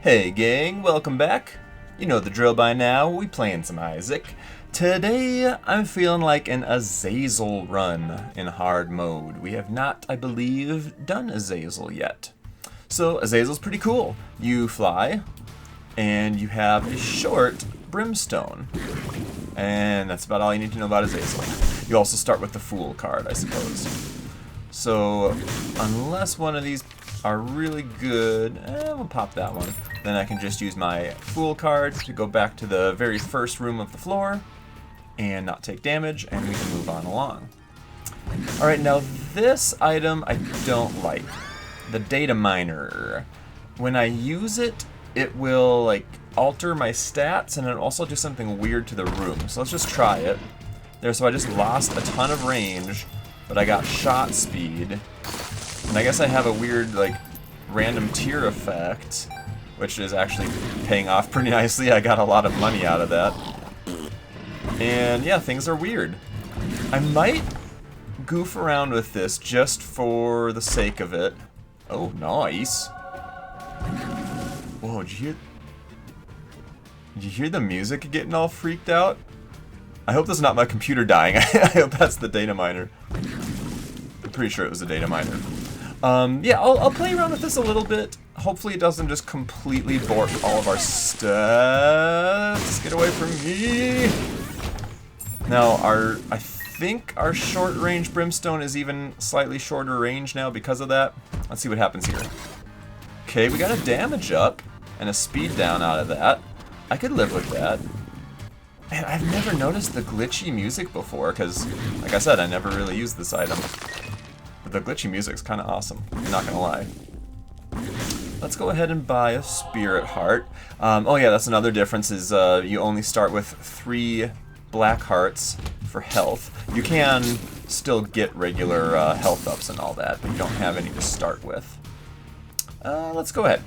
Hey gang, welcome back. You know the drill by now, we playing some Isaac. Today, I'm feeling like an Azazel run in hard mode. We have not, I believe, done Azazel yet. So, Azazel's pretty cool. You fly, and you have a short brimstone. And that's about all you need to know about Azazel. You also start with the Fool card, I suppose. So, unless one of these are really good, we'll pop that one. Then I can just use my Fool card to go back to the very first room of the floor and not take damage, and we can move on along. Alright, now this item I don't like. The data miner. When I use it, it will like alter my stats and it'll also do something weird to the room. So let's just try it. There, so I just lost a ton of range, but I got shot speed. And I guess I have a weird like random tier effect, which is actually paying off pretty nicely. I got a lot of money out of that. And yeah, things are weird. I might goof around with this just for the sake of it. Oh, nice. Whoa, did you hear the music getting all freaked out? I hope that's not my computer dying. I hope that's the data miner. I'm pretty sure it was the data miner. Yeah, I'll play around with this a little bit. Hopefully it doesn't just completely bork all of our stats. Get away from me! Now, I think our short range brimstone is even slightly shorter range now because of that. Let's see what happens here. Okay, we got a damage up and a speed down out of that. I could live with that. Man, I've never noticed the glitchy music before because, like I said, I never really used this item. But the glitchy music's kind of awesome, I'm not gonna lie. Let's go ahead and buy a spirit heart. Oh yeah, that's another difference is you only start with 3 black hearts for health. You can still get regular health ups and all that, but you don't have any to start with. Let's go ahead.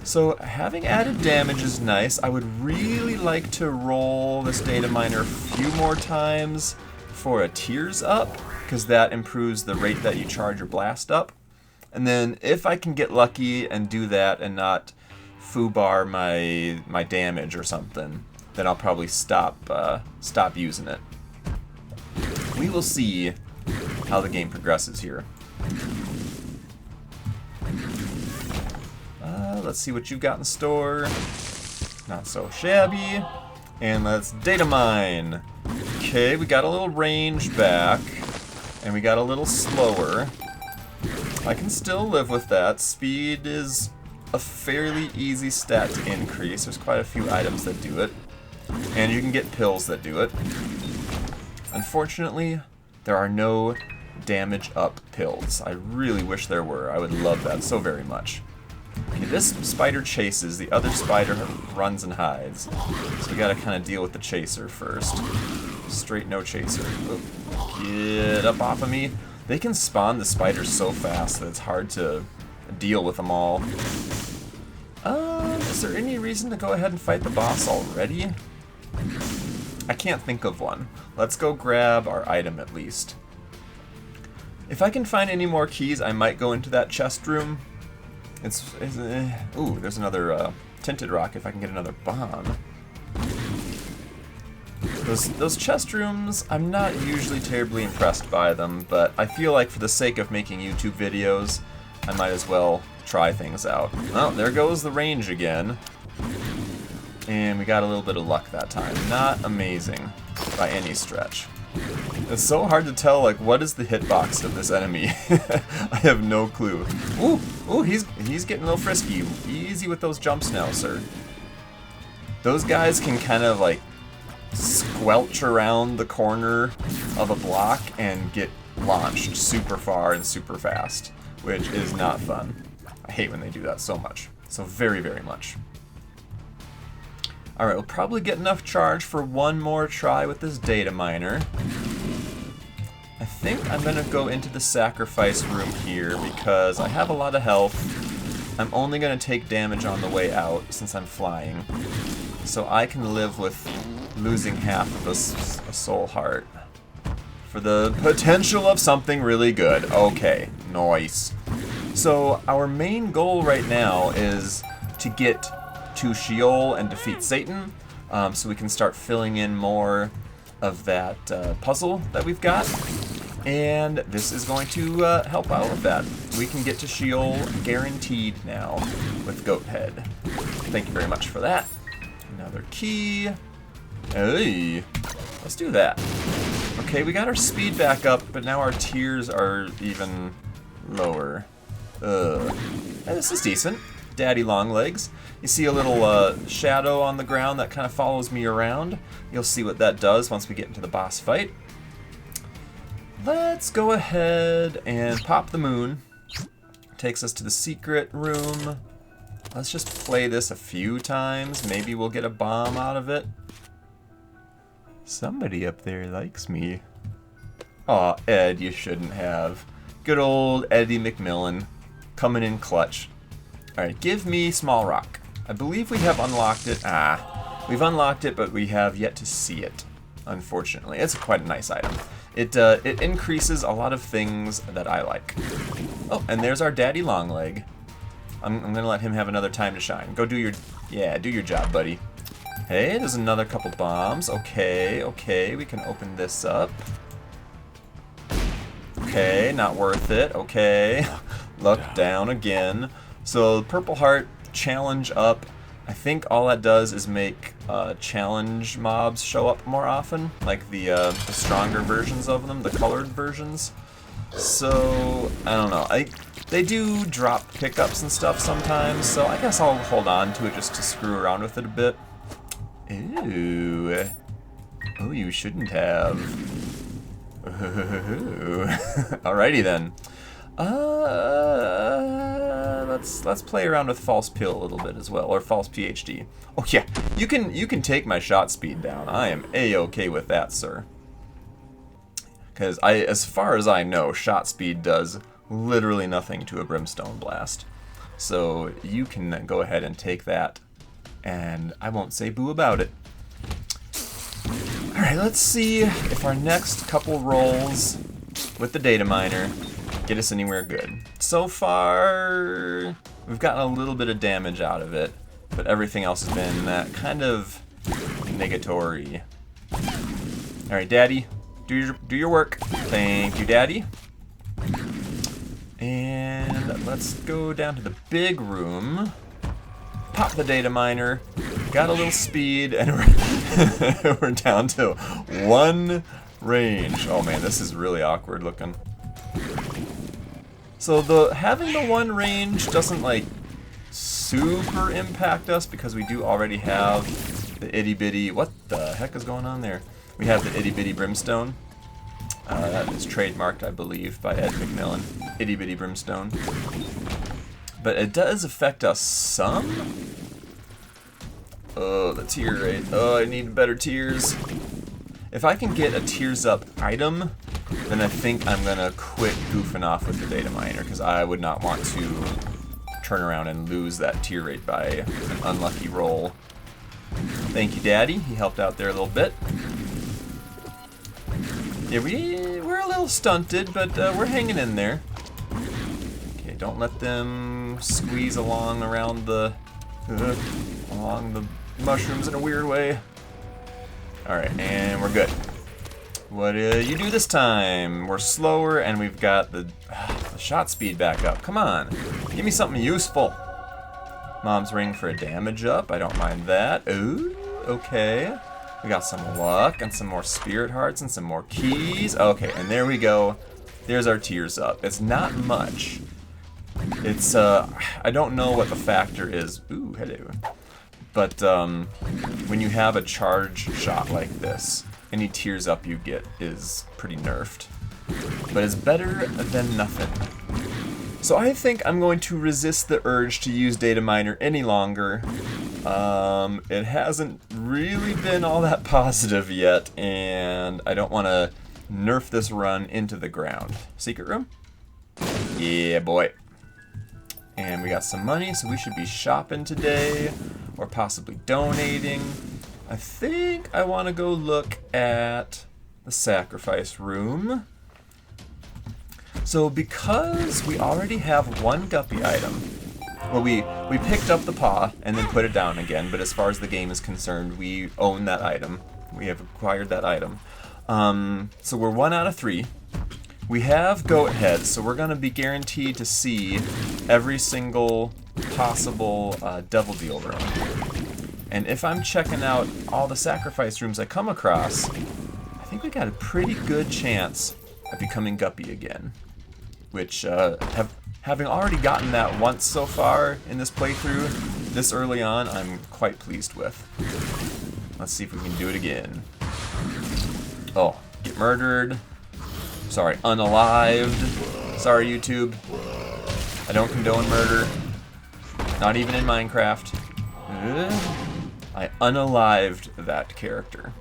So having added damage is nice. I would really like to roll this data miner a few more times for a tears up, because that improves the rate that you charge your blast up. And then if I can get lucky and do that and not foobar my damage or something, then I'll probably stop using it. We will see how the game progresses here. Let's see what you've got in store. Not so shabby. And let's data mine. Okay, we got a little range back, and we got a little slower. I can still live with that. Speed is a fairly easy stat to increase. There's quite a few items that do it. And you can get pills that do it. Unfortunately, there are no damage up pills. I really wish there were. I would love that so very much. Okay, this spider chases, the other spider runs and hides. So we gotta kind of deal with the chaser first. Straight no chaser. Oh, get up off of me. They can spawn the spiders so fast that it's hard to deal with them all. Is there any reason to go ahead and fight the boss already? I can't think of one. Let's go grab our item at least. If I can find any more keys, I might go into that chest room. Ooh, there's another tinted rock if I can get another bomb. Those chest rooms, I'm not usually terribly impressed by them, but I feel like for the sake of making YouTube videos, I might as well try things out. Oh, there goes the range again. And we got a little bit of luck that time. Not amazing by any stretch. It's so hard to tell, like, what is the hitbox of this enemy? I have no clue. Ooh, he's getting a little frisky. Easy with those jumps now, sir. Those guys can kind of, like, squelch around the corner of a block and get launched super far and super fast, which is not fun. I hate when they do that so much. So very, very much. Alright, we'll probably get enough charge for one more try with this data miner. I think I'm gonna go into the sacrifice room here because I have a lot of health. I'm only gonna take damage on the way out since I'm flying. So I can live with losing half of a soul heart for the potential of something really good. Okay, nice. So our main goal right now is to get to Sheol and defeat Satan, so we can start filling in more of that puzzle that we've got. And this is going to help out with that. We can get to Sheol guaranteed now with Goat Head. Thank you very much for that. Another key. Hey, let's do that. Okay, we got our speed back up, but now our tears are even lower. This is decent. Daddy Longlegs. You see a little shadow on the ground that kind of follows me around. You'll see what that does once we get into the boss fight. Let's go ahead and pop the moon. Takes us to the secret room. Let's just play this a few times. Maybe we'll get a bomb out of it. Somebody up there likes me. Aw, Ed, you shouldn't have. Good old Eddie McMillan coming in clutch. Alright, give me Small Rock. I believe we have unlocked it. We've unlocked it, but we have yet to see it, unfortunately. It's quite a nice item. It increases a lot of things that I like. Oh, and there's our Daddy Longleg. I'm gonna let him have another time to shine. Go do your job, buddy. Hey, there's another couple bombs. Okay, we can open this up. Okay, not worth it. Okay, luck down again. So Purple Heart, challenge up. I think all that does is make challenge mobs show up more often, like the stronger versions of them, the colored versions. So, I don't know. They do drop pickups and stuff sometimes, so I guess I'll hold on to it just to screw around with it a bit. Ooh. Oh, you shouldn't have. Ooh. Alrighty then. Let's play around with False Pill a little bit as well, or False PhD. Oh yeah, you can take my shot speed down. I am A-okay with that, sir. Because as far as I know, shot speed does literally nothing to a brimstone blast. So you can go ahead and take that, and I won't say boo about it. Alright, let's see if our next couple rolls with the data miner get us anywhere good. So far, we've gotten a little bit of damage out of it, but everything else has been kind of negatory. Alright, Daddy, do your work. Thank you, Daddy. And let's go down to the big room. Pop the data miner. Got a little speed, and we're down to 1 range. Oh man, this is really awkward looking. So having the 1 range doesn't like super impact us because we do already have the itty bitty. What the heck is going on there? We have the itty bitty brimstone. That is trademarked, I believe, by Ed McMillan. Itty bitty brimstone. But it does affect us some. Oh, the tear rate. Oh, I need better tears. If I can get a tears up item, then I think I'm gonna quit goofing off with the data miner, because I would not want to turn around and lose that tear rate by an unlucky roll. Thank you, Daddy. He helped out there a little bit. Yeah, we're a little stunted, but we're hanging in there. Okay, don't let them squeeze along around along the mushrooms in a weird way. Alright, and we're good. What do you do this time? We're slower, and we've got the shot speed back up. Come on, give me something useful. Mom's ring for a damage up. I don't mind that. Ooh, okay. We got some luck and some more spirit hearts and some more keys. Okay, and there we go. There's our tears up. It's not much. It's I don't know what the factor is. Ooh, hello. But when you have a charge shot like this, any tears up you get is pretty nerfed. But it's better than nothing. So I think I'm going to resist the urge to use data miner any longer. It hasn't really been all that positive yet, and I don't want to nerf this run into the ground. Secret room? Yeah, boy. And we got some money, so we should be shopping today, or possibly donating. I think I want to go look at the sacrifice room. So because we already have one guppy item, well, we picked up the paw and then put it down again, but as far as the game is concerned, we own that item. We have acquired that item. So we're 1 out of 3. We have goat heads, so we're going to be guaranteed to see every single possible devil deal room. And if I'm checking out all the sacrifice rooms I come across, I think we got a pretty good chance of becoming guppy again. Which, having already gotten that once so far in this playthrough, this early on, I'm quite pleased with. Let's see if we can do it again. Oh, get murdered. Sorry, unalived. Sorry, YouTube. I don't condone murder. Not even in Minecraft. I unalived that character.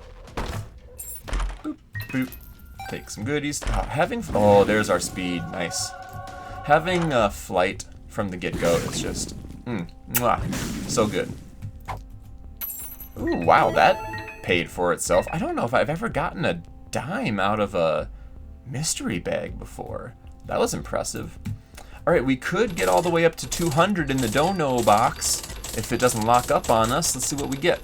Boop, boop. Take some goodies. Oh, there's our speed. Nice. Having flight from the get-go is just so good. Ooh, wow, that paid for itself. I don't know if I've ever gotten a dime out of a mystery bag before. That was impressive. Alright, we could get all the way up to 200 in the dono box if it doesn't lock up on us. Let's see what we get.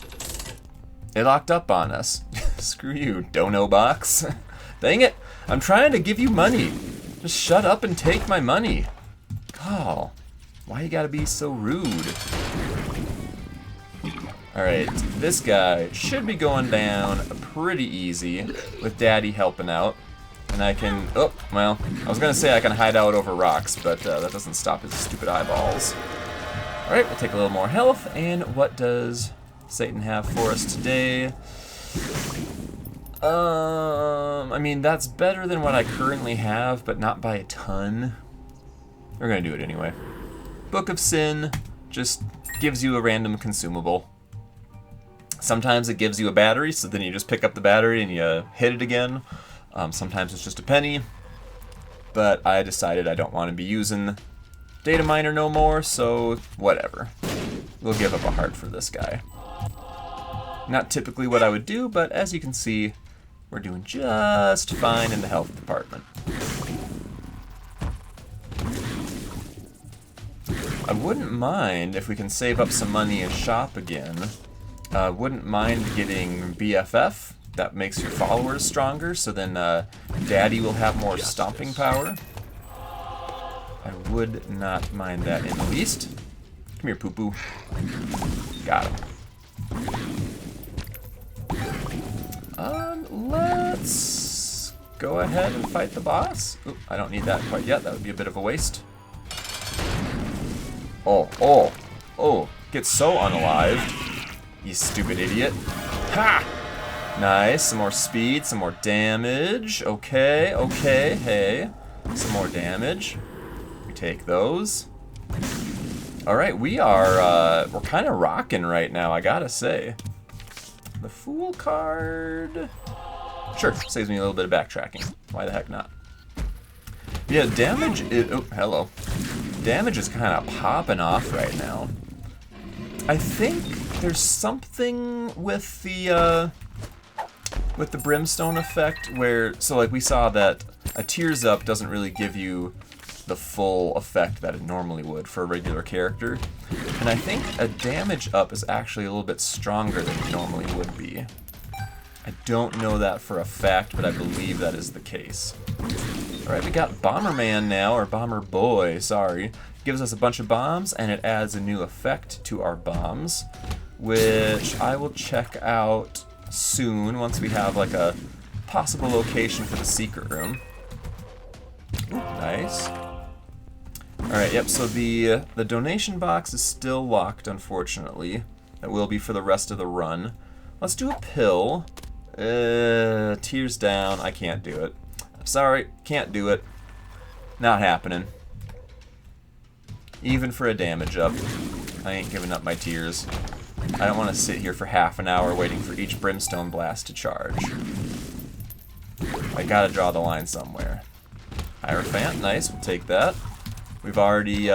It locked up on us. Screw you, dono box. Dang it, I'm trying to give you money. Just shut up and take my money. Oh, why you gotta be so rude? Alright, this guy should be going down pretty easy with Daddy helping out. And I can, oh, well, I was gonna say I can hide out over rocks, but that doesn't stop his stupid eyeballs. Alright, we'll take a little more health, and what does Satan have for us today? I mean, that's better than what I currently have, but not by a ton. We're gonna do it anyway. Book of Sin just gives you a random consumable. Sometimes it gives you a battery, so then you just pick up the battery and you hit it again. Sometimes it's just a penny, but I decided I don't want to be using data miner no more, so whatever. We'll give up a heart for this guy. Not typically what I would do, but as you can see, we're doing just fine in the health department. I wouldn't mind if we can save up some money and shop again. Wouldn't mind getting BFF. That makes your followers stronger, so then Daddy will have more stomping power. I would not mind that in the least. Come here, poo-poo. Got him. Let's go ahead and fight the boss. Oop, I don't need that quite yet. That would be a bit of a waste. Oh, get so unalived. You stupid idiot. Ha! Nice, some more speed, some more damage. Okay, hey. Some more damage. We take those. Alright, we're kind of rocking right now, I gotta say. The Fool card... Sure, saves me a little bit of backtracking. Why the heck not? Yeah, damage is... Oh, hello. Damage is kind of popping off right now. I think there's something with the brimstone effect where... So, like, we saw that a Tears Up doesn't really give you the full effect that it normally would for a regular character. And I think a damage up is actually a little bit stronger than it normally would be. I don't know that for a fact, but I believe that is the case. Alright, we got Bomberman now, or Bomber Boy, sorry. Gives us a bunch of bombs, and it adds a new effect to our bombs, which I will check out soon once we have like a possible location for the secret room. Ooh, nice. Alright, yep, so the donation box is still locked, unfortunately. That will be for the rest of the run. Let's do a pill. Tears down. I can't do it. I'm sorry, can't do it. Not happening. Even for a damage up. I ain't giving up my tears. I don't want to sit here for half an hour waiting for each brimstone blast to charge. I gotta draw the line somewhere. Hierophant, nice, we'll take that. We've already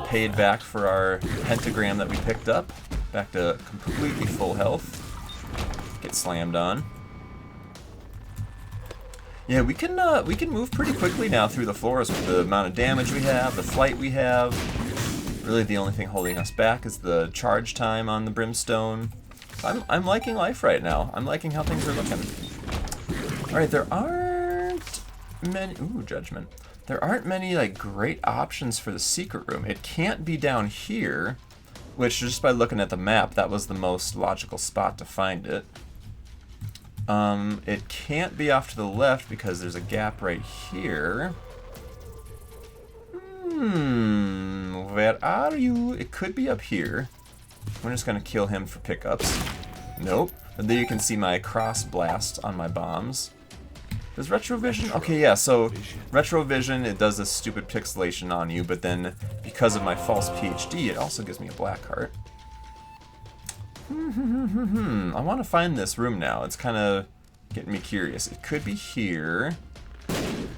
paid back for our pentagram that we picked up. Back to completely full health. Get slammed on. Yeah, we can move pretty quickly now through the forest with the amount of damage we have, the flight we have. Really, the only thing holding us back is the charge time on the brimstone. I'm liking life right now. I'm liking how things are looking. All right, there aren't many. Ooh, judgment. There aren't many like great options for the secret room. It can't be down here, which just by looking at the map, that was the most logical spot to find it. It can't be off to the left because there's a gap right here. Where are you? It could be up here. I'm just gonna kill him for pickups. Nope. And there you can see my cross blast on my bombs. Does retrovision? Okay, yeah, so retrovision, it does this stupid pixelation on you, but then because of my false PhD, it also gives me a black heart. I want to find this room now. It's kind of getting me curious. It could be here.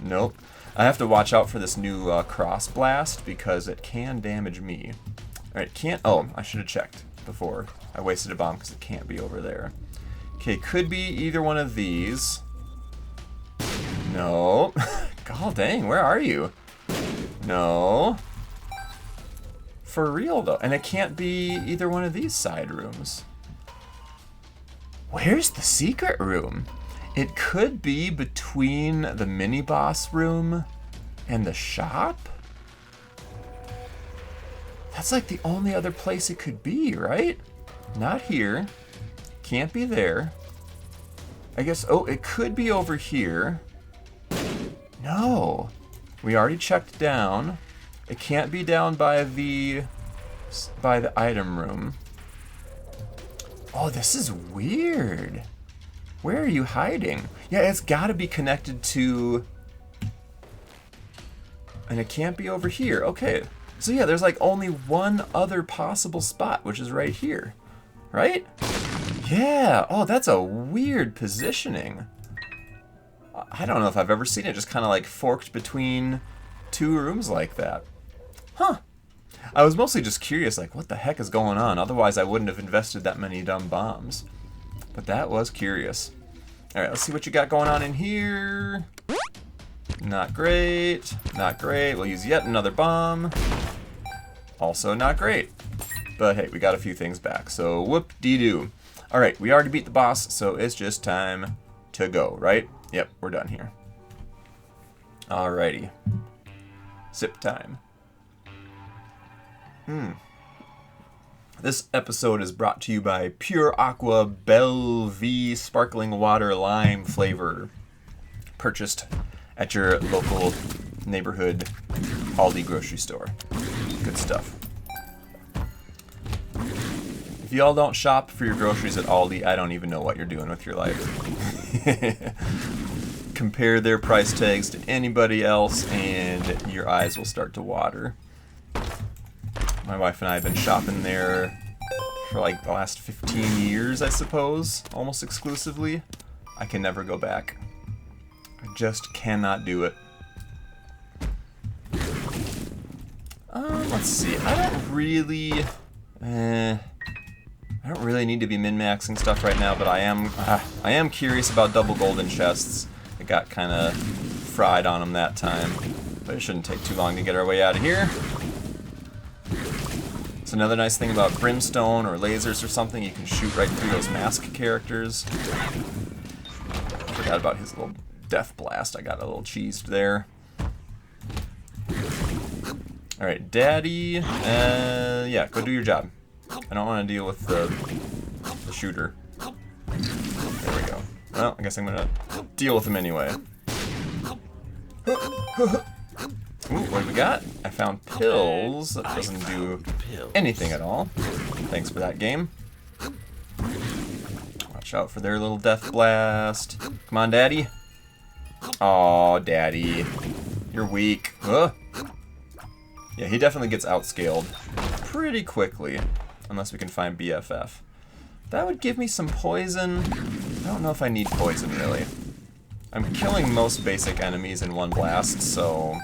Nope. I have to watch out for this new cross blast because it can damage me. Alright, can't... Oh, I should have checked before I wasted a bomb because it can't be over there. Okay, could be either one of these. No. God dang, where are you? No. For real, though. And it can't be either one of these side rooms. Where's the secret room? It could be between the mini-boss room and the shop? That's like the only other place it could be, right? Not here. Can't be there. I guess, oh, it could be over here. No. We already checked down. It can't be down by the item room. Oh, this is weird. Where are you hiding? Yeah, it's gotta be connected to... And it can't be over here. Okay. So yeah, there's like only one other possible spot, which is right here. Right? Yeah. Oh, that's a weird positioning. I don't know if I've ever seen it just kind of like forked between two rooms like that. Huh. I was mostly just curious, like, what the heck is going on? Otherwise, I wouldn't have invested that many dumb bombs. But that was curious. Alright, let's see what you got going on in here. Not great. Not great. We'll use yet another bomb. Also not great. But hey, we got a few things back, so whoop-dee-doo. Alright, we already beat the boss, so it's just time to go, right? Yep, we're done here. Alrighty. Sip time. This episode is brought to you by Pure Aqua Belvie Sparkling Water Lime Flavor. Purchased at your local neighborhood Aldi grocery store. Good stuff. If y'all don't shop for your groceries at Aldi, I don't even know what you're doing with your life. Compare their price tags to anybody else and your eyes will start to water. My wife and I have been shopping there for like the last 15 years, I suppose, almost exclusively. I can never go back. I just cannot do it. Let's see. I don't really need to be min-maxing stuff right now, but I am curious about double golden chests. I got kind of fried on them that time, but it shouldn't take too long to get our way out of here. It's another nice thing about brimstone or lasers or something, you can shoot right through those mask characters. Forgot about his little death blast. I got a little cheesed there. Alright, Daddy. Yeah, go do your job. I don't want to deal with the shooter. There we go. Well, I guess I'm going to deal with him anyway. Ooh, what do we got? I found pills. That doesn't do anything at all. Thanks for that, game. Watch out for their little death blast. Come on, Daddy. Aw, Daddy. You're weak. Huh? Yeah, he definitely gets outscaled pretty quickly. Unless we can find BFF. That would give me some poison. I don't know if I need poison, really. I'm killing most basic enemies in one blast, so...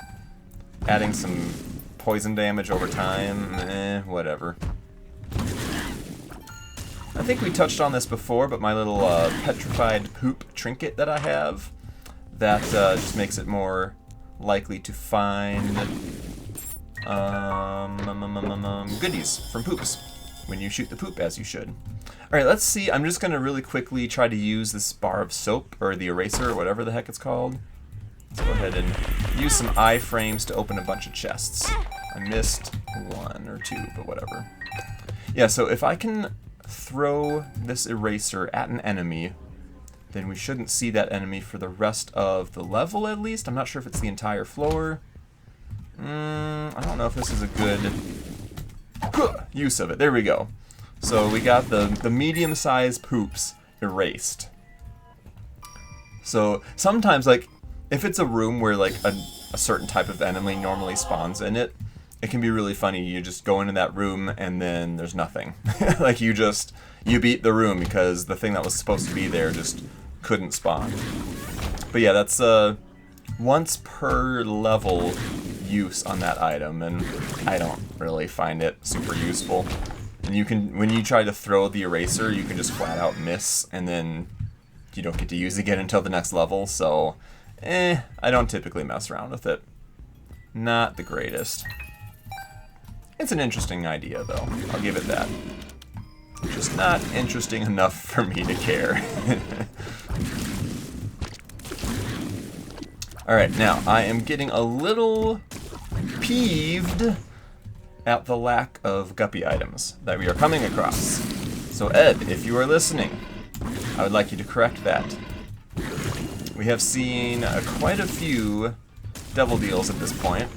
adding some poison damage over time, whatever. I think we touched on this before, but my little petrified poop trinket that I have, That just makes it more likely to find goodies from poops when you shoot the poop, as you should. Alright, let's see. I'm just going to really quickly try to use this bar of soap, or the eraser, or whatever the heck it's called. Let's go ahead and use some iframes to open a bunch of chests. I missed 1 or 2, but whatever. Yeah, so if I can throw this eraser at an enemy, then we shouldn't see that enemy for the rest of the level, at least. I'm not sure if it's the entire floor. I don't know if this is a good use of it. There we go. So we got the medium-sized poops erased. So sometimes, like, if it's a room where, like, a certain type of enemy normally spawns in it, it can be really funny. You just go into that room and then there's nothing. Like, you beat the room because the thing that was supposed to be there just couldn't spawn. But yeah, that's once per level use on that item, and I don't really find it super useful. And you can, when you try to throw the eraser, you can just flat out miss, and then you don't get to use it again until the next level, so I don't typically mess around with it. Not the greatest. It's an interesting idea, though. I'll give it that. Just not interesting enough for me to care. Alright, now, I am getting a little peeved at the lack of guppy items that we are coming across. So Ed, if you are listening, I would like you to correct that. We have seen quite a few devil deals at this point.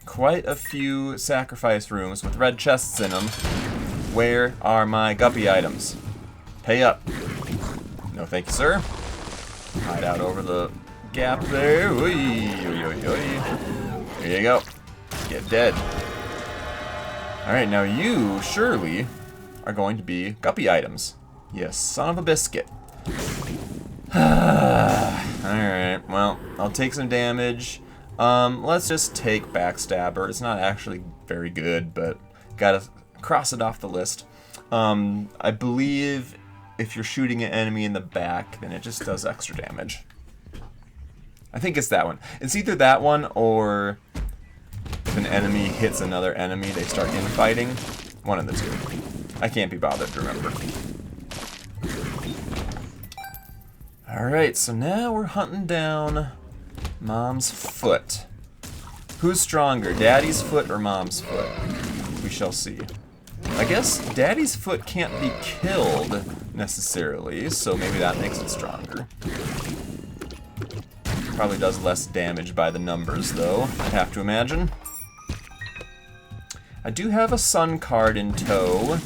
Quite a few sacrifice rooms with red chests in them. Where are my guppy items? Pay up. No thank you, sir. Hide out over the gap there. Oy, oy, oy, oy. There you go. Get dead. Alright, now you, surely, are going to be guppy items. You son of a biscuit. Alright, well, I'll take some damage. Let's just take Backstabber. It's not actually very good, but gotta cross it off the list. I believe if you're shooting an enemy in the back, then it just does extra damage. I think it's that one. It's either that one, or if an enemy hits another enemy, they start infighting. One of the two. I can't be bothered to remember. Alright, so now we're hunting down Mom's foot. Who's stronger, Daddy's foot or Mom's foot? We shall see. I guess Daddy's foot can't be killed necessarily, so maybe that makes it stronger. Probably does less damage by the numbers, though, I have to imagine. I do have a sun card in tow.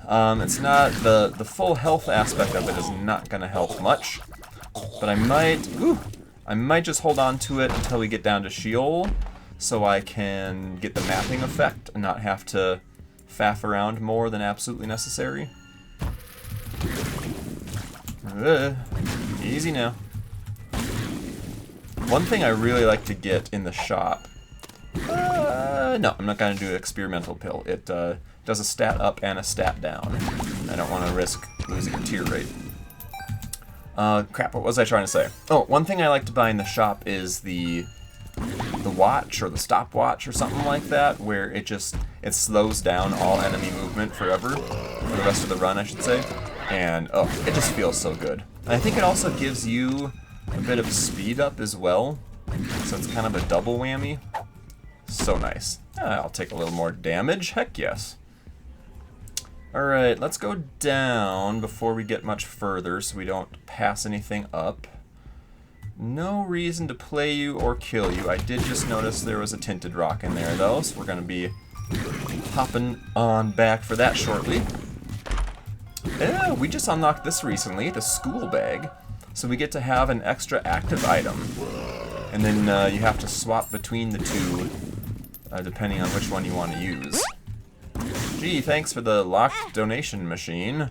It's not, the full health aspect of it is not going to help much. But I might just hold on to it until we get down to Sheol, so I can get the mapping effect and not have to faff around more than absolutely necessary. Easy now. One thing I really like to get in the shop... no, I'm not going to do an experimental pill. It does a stat up and a stat down. I don't want to risk losing a tier rate. Crap, what was I trying to say? Oh, one thing I like to buy in the shop is the watch, or the stopwatch, or something like that, where it slows down all enemy movement forever, for the rest of the run, I should say. And, oh, it just feels so good. And I think it also gives you a bit of speed up as well, so it's kind of a double whammy. So nice. I'll take a little more damage, heck yes. Alright, let's go down before we get much further so we don't pass anything up. No reason to play you or kill you. I did just notice there was a tinted rock in there, though, so we're going to be hopping on back for that shortly. Yeah, we just unlocked this recently, the school bag. So we get to have an extra active item. And then you have to swap between the two, depending on which one you want to use. Gee, thanks for the locked donation machine.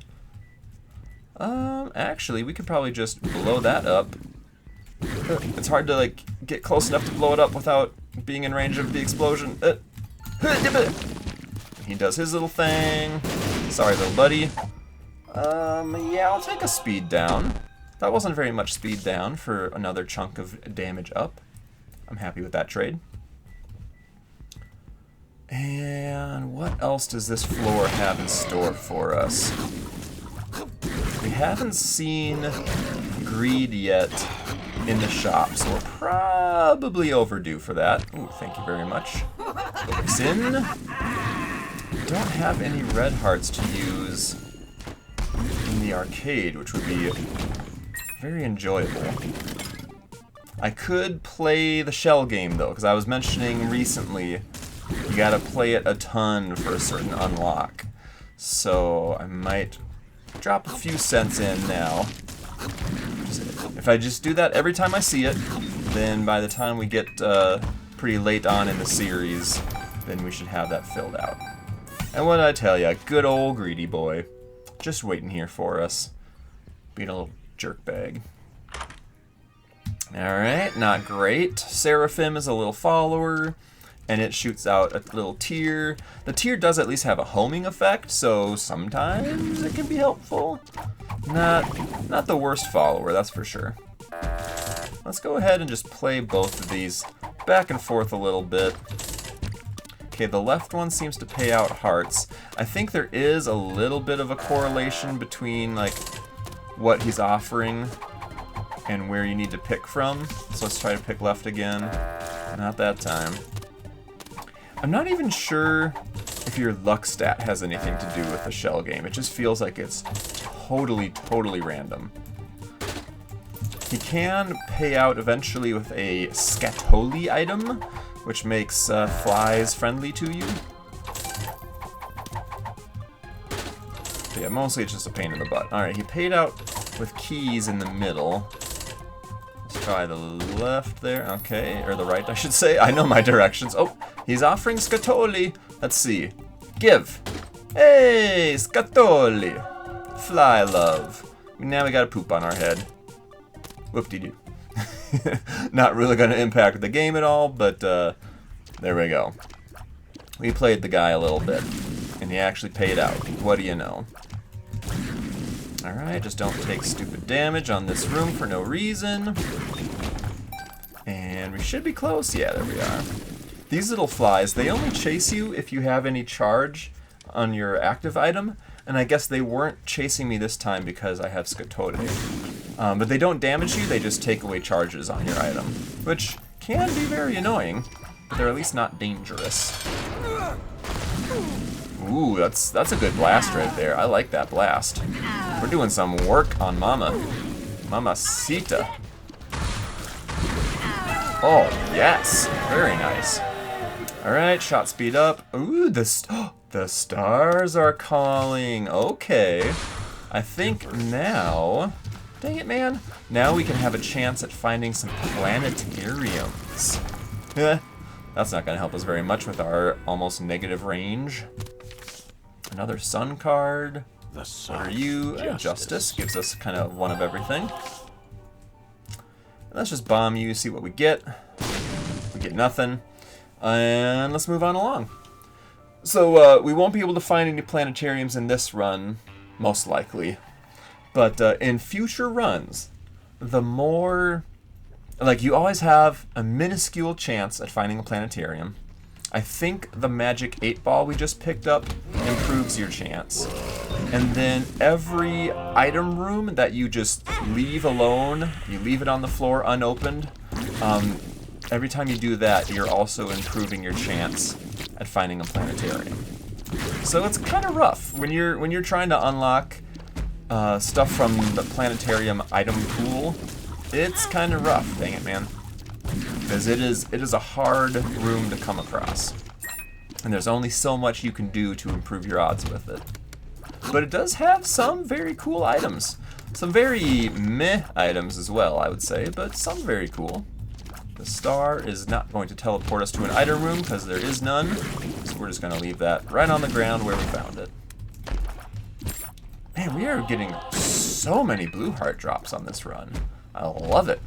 Actually, we could probably just blow that up. It's hard to, like, get close enough to blow it up without being in range of the explosion. He does his little thing. Sorry, little buddy. Yeah, I'll take a speed down. That wasn't very much speed down for another chunk of damage up. I'm happy with that trade. And what else does this floor have in store for us? We haven't seen greed yet in the shop, so we're probably overdue for that. Ooh, thank you very much. Xin. Don't have any red hearts to use in the arcade, which would be very enjoyable. I could play the shell game though, because I was mentioning recently you gotta play it a ton for a certain unlock. So I might drop a few cents in now. If I just do that every time I see it, then by the time we get pretty late on in the series, then we should have that filled out. And what did I tell ya? Good old greedy boy. Just waiting here for us. Being a little jerkbag. Alright, not great. Seraphim is a little follower, and it shoots out a little tear. The tear does at least have a homing effect, so sometimes it can be helpful. Not the worst follower, that's for sure. Let's go ahead and just play both of these back and forth a little bit. Okay, the left one seems to pay out hearts. I think there is a little bit of a correlation between like what he's offering and where you need to pick from. So let's try to pick left again. Not that time. I'm not even sure if your luck stat has anything to do with the shell game. It just feels like it's totally random. He can pay out eventually with a Scatoli item, which makes flies friendly to you. But yeah, mostly it's just a pain in the butt. Alright, he paid out with keys in the middle. Let's try the left there. Okay, or the right, I should say. I know my directions. Oh, he's offering Scatoli. Let's see. Give. Hey, Scatoli. Fly love. Now we got a poop on our head. Whoop-de-doo. Not really going to impact the game at all, but there we go. We played the guy a little bit, and he actually paid out. What do you know? Alright, just don't take stupid damage on this room for no reason. And we should be close. Yeah, there we are. These little flies, they only chase you if you have any charge on your active item, and I guess they weren't chasing me this time because I have Scatoli. But they don't damage you, they just take away charges on your item, which can be very annoying, but they're at least not dangerous. Ooh, that's a good blast right there. I like that blast. We're doing some work on Mamacita. Oh, yes. Very nice. Alright, shot speed up. Ooh, the stars are calling. Okay. I think now... Dang it, man. Now we can have a chance at finding some planetariums. That's not going to help us very much with our almost negative range. Another sun card. The sun. What are you? Justice. Gives us kind of one of everything. Let's just bomb you, see what we get. We get nothing. And let's move on along. So we won't be able to find any planetariums in this run, most likely. But in future runs, the more... Like, you always have a minuscule chance at finding a planetarium. I think the magic 8-ball we just picked up improves your chance. And then every item room that you just leave alone, you leave it on the floor unopened, every time you do that, you're also improving your chance at finding a planetarium. So it's kind of rough when you're trying to unlock stuff from the planetarium item pool. It's kind of rough, dang it, man. Because it is a hard room to come across. And there's only so much you can do to improve your odds with it. But it does have some very cool items. Some very meh items as well, I would say, but some very cool. The star is not going to teleport us to an item room because there is none. So we're just going to leave that right on the ground where we found it. Man, we are getting so many blue heart drops on this run. I love it.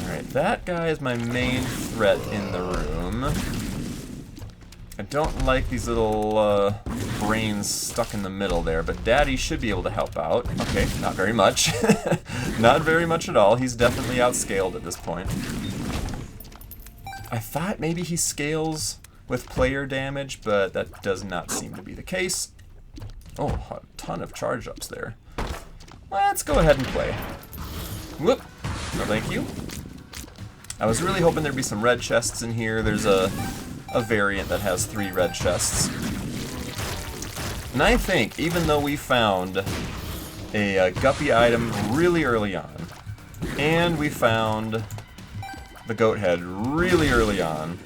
Alright, that guy is my main threat in the room. I don't like these little brains stuck in the middle there, but Daddy should be able to help out. Okay, not very much. Not very much at all. He's definitely outscaled at this point. I thought maybe he scales with player damage, but that does not seem to be the case. Oh, a ton of charge ups there. Let's go ahead and play. Whoop. No, thank you. I was really hoping there'd be some red chests in here. There's a variant that has 3 red chests. And I think, even though we found a guppy item really early on, and we found the goat head really early on,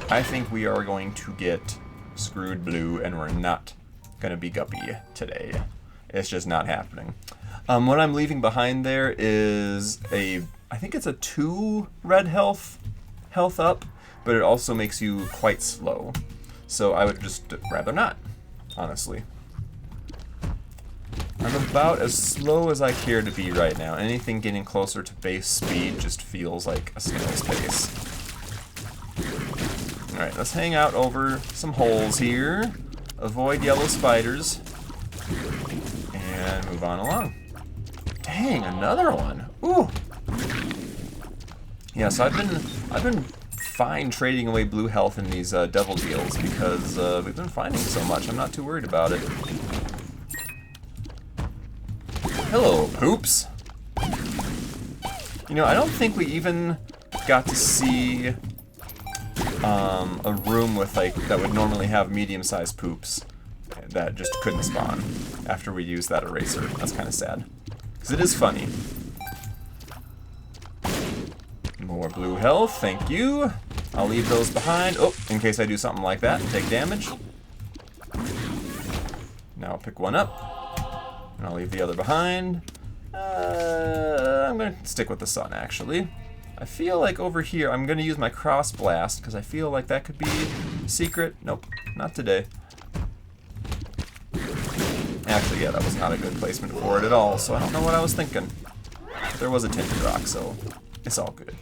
I think we are going to get screwed blue, and we're not going to be guppy today. It's just not happening. What I'm leaving behind there is I think it's a 2 red health up, but it also makes you quite slow. So I would just rather not, honestly. I'm about as slow as I care to be right now. Anything getting closer to base speed just feels like a snail's pace. Alright, let's hang out over some holes here. Avoid yellow spiders. And move on along. Dang, another one. Ooh! Yeah, so I've been fine trading away blue health in these devil deals because we've been finding so much. I'm not too worried about it. Hello, poops. You know, I don't think we even got to see a room with that would normally have medium-sized poops that just couldn't spawn after we used that eraser. That's kind of sad, because it is funny. More blue health, thank you. I'll leave those behind. Oh, in case I do something like that and take damage. Now I'll pick one up, and I'll leave the other behind. I'm going to stick with the sun, actually. I feel like over here, I'm going to use my cross blast, because I feel like that could be secret. Nope, not today. Actually, yeah, that was not a good placement for it at all, so I don't know what I was thinking. But there was a tinted rock, so it's all good.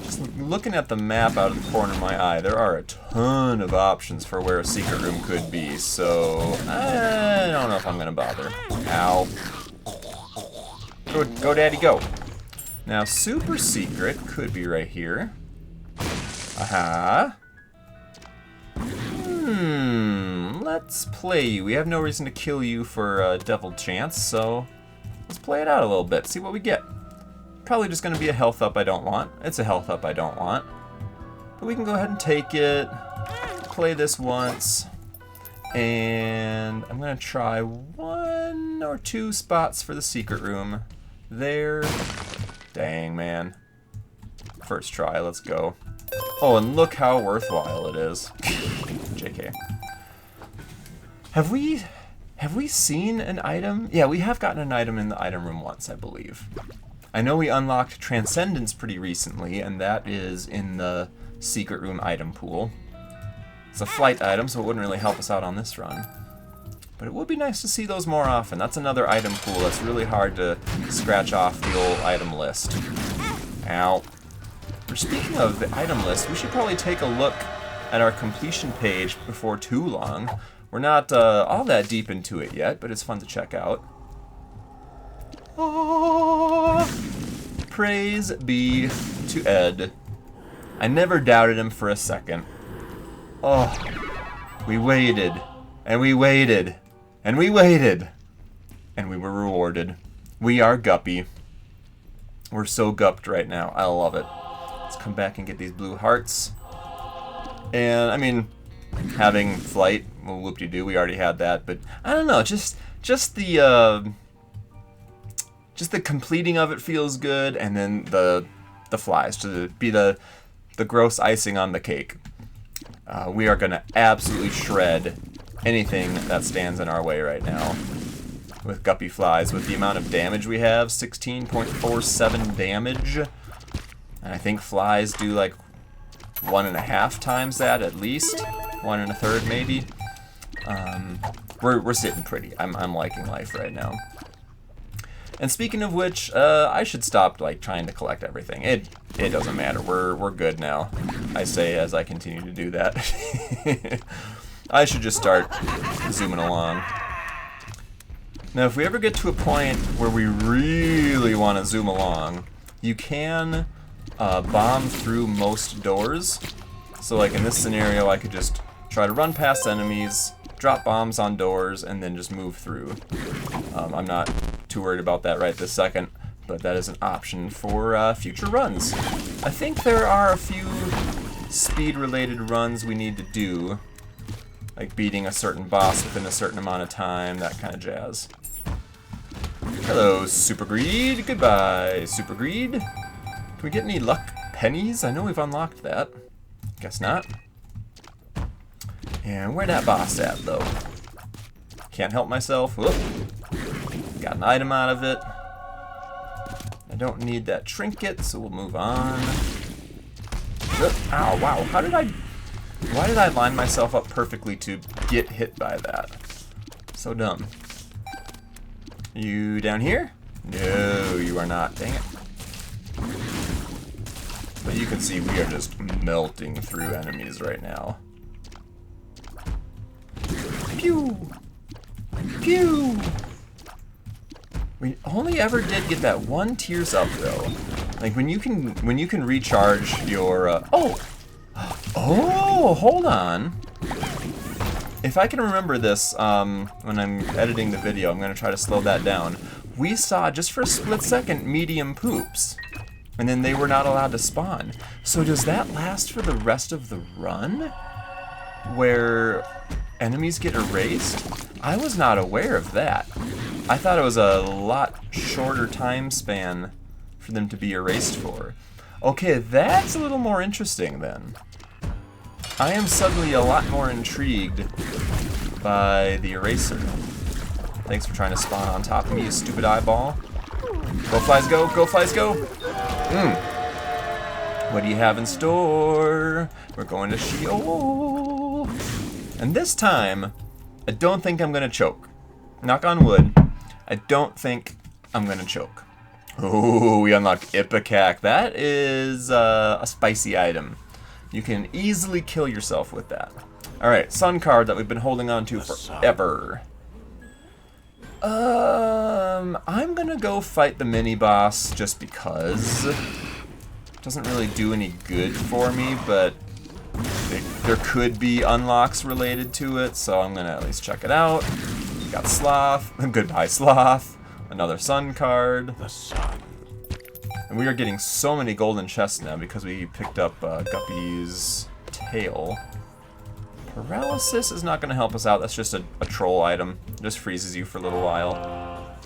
Just looking at the map out of the corner of my eye, there are a ton of options for where a secret room could be, so I don't know if I'm going to bother. Ow. Go, Daddy, go. Now, super secret could be right here. Aha. Let's play you. We have no reason to kill you for a devil chance, so let's play it out a little bit, see what we get. Probably just going to be a health up I don't want. It's a health up I don't want. But we can go ahead and take it, play this once, and I'm going to try 1 or 2 spots for the secret room. There. Dang, man. First try, let's go. Oh, and look how worthwhile it is. JK. Have we seen an item? Yeah, we have gotten an item in the item room once, I believe. I know we unlocked Transcendence pretty recently, and that is in the secret room item pool. It's a flight item, so it wouldn't really help us out on this run. But it would be nice to see those more often. That's another item pool that's really hard to scratch off the old item list. Ow. Speaking of the item list, we should probably take a look at our completion page before too long. We're not all that deep into it yet, but it's fun to check out. Oh, praise be to Ed. I never doubted him for a second. Oh, we waited, and we waited, and we waited, and we were rewarded. We are guppy. We're so gupped right now. I love it. Let's come back and get these blue hearts. And, I mean, having flight, well, whoop-de-doo, we already had that, but I don't know, just the completing of it feels good, and then the flies to be the gross icing on the cake. We are gonna absolutely shred anything that stands in our way right now with guppy flies. With the amount of damage we have, 16.47 damage, and I think flies do like 1.5 times that at least, 1 1/3 maybe. We're sitting pretty. I'm liking life right now. And speaking of which, I should stop like trying to collect everything. It doesn't matter. We're good now. I say as I continue to do that. I should just start zooming along. Now, if we ever get to a point where we really want to zoom along, you can bomb through most doors. So like in this scenario, I could just try to run past enemies, drop bombs on doors, and then just move through. I'm not too worried about that right this second, but that is an option for future runs. I think there are a few speed-related runs we need to do, like beating a certain boss within a certain amount of time, that kind of jazz. Hello, Super Greed. Goodbye, Super Greed. Can we get any luck pennies? I know we've unlocked that. Guess not. And where'd that boss at, though? Can't help myself. Whoop. Got an item out of it. I don't need that trinket, so we'll move on. Whoop. Ow, wow. Why did I line myself up perfectly to get hit by that? So dumb. You down here? No, you are not. Dang it. But you can see we are just melting through enemies right now. Pew! Pew! We only ever did get that one tears up though. Like when you can recharge your oh, hold on. If I can remember this when I'm editing the video, I'm gonna try to slow that down. We saw just for a split second medium poops, and then they were not allowed to spawn. So does that last for the rest of the run, where enemies get erased? I was not aware of that. I thought it was a lot shorter time span for them to be erased for. Okay, that's a little more interesting then. I am suddenly a lot more intrigued by the eraser. Thanks for trying to spawn on top of me, you stupid eyeball. Go flies go, go flies go! What do you have in store? We're going to Sheol. And this time, I don't think I'm gonna choke. Knock on wood. I don't think I'm gonna choke. Oh, we unlocked Ipecac. That is a spicy item. You can easily kill yourself with that. Alright, sun card that we've been holding on to forever. I'm gonna go fight the mini boss just because. It doesn't really do any good for me, but there could be unlocks related to it, so I'm gonna at least check it out. We got Sloth. Goodbye, Sloth. Another sun card. The sun. And we are getting so many golden chests now because we picked up Guppy's tail. Paralysis is not going to help us out. That's just a troll item. It just freezes you for a little while.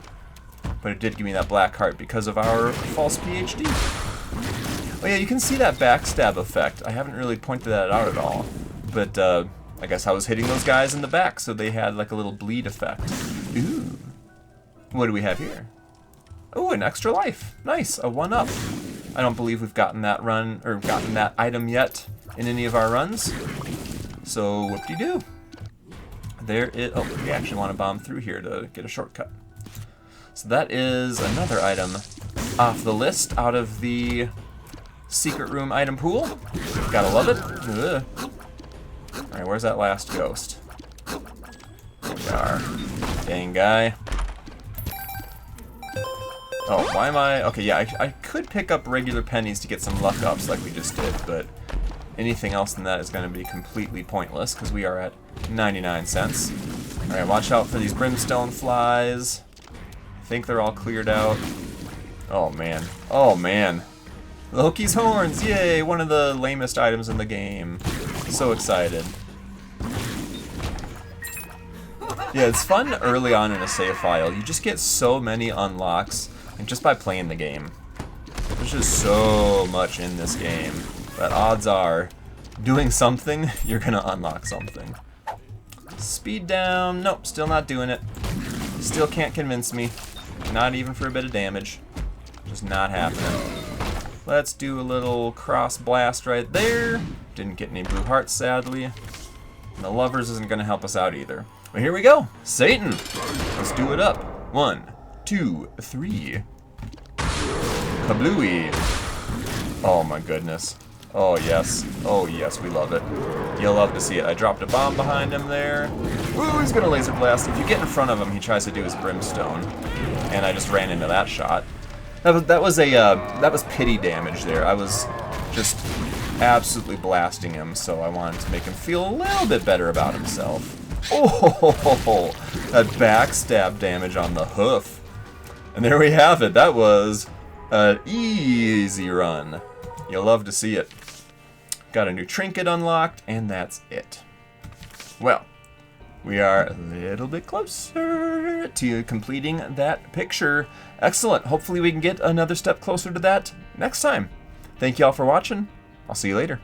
But it did give me that black heart because of our false PhD. Oh yeah, you can see that backstab effect. I haven't really pointed that out at all. But I guess I was hitting those guys in the back, so they had like a little bleed effect. Ooh. What do we have here? Oh, an extra life. Nice, a 1-up. I don't believe we've gotten that run, or gotten that item yet in any of our runs. So, whoop-de-doo. There it, oh, we actually want to bomb through here to get a shortcut. So that is another item off the list out of the secret room item pool. Gotta love it. Ugh. Alright, where's that last ghost? There we are. Dang guy. Oh, why am I... Okay, yeah, I could pick up regular pennies to get some luck ups like we just did, but anything else than that is going to be completely pointless because we are at 99 cents. Alright, watch out for these brimstone flies. I think they're all cleared out. Oh, man. Oh, man. Loki's horns! Yay! One of the lamest items in the game. So excited. Yeah, it's fun early on in a save file. You just get so many unlocks just by playing the game. There's just so much in this game that odds are, doing something, you're gonna unlock something. Speed down. Nope, still not doing it. Still can't convince me. Not even for a bit of damage. Just not happening. Let's do a little cross blast right there. Didn't get any blue hearts, sadly. And the lovers isn't gonna help us out either. But here we go. Satan! Let's do it up. 1, 2, 3. Kablooey. Oh my goodness. Oh yes. Oh yes, we love it. You'll love to see it. I dropped a bomb behind him there. Ooh, he's gonna laser blast. If you get in front of him, he tries to do his brimstone. And I just ran into that shot. That was pity damage there. I was just absolutely blasting him, so I wanted to make him feel a little bit better about himself. Oh, that backstab damage on the hoof. And there we have it. That was an easy run. You'll love to see it. Got a new trinket unlocked, and that's it. Well, we are a little bit closer to completing that picture. Excellent. Hopefully we can get another step closer to that next time. Thank you all for watching. I'll see you later.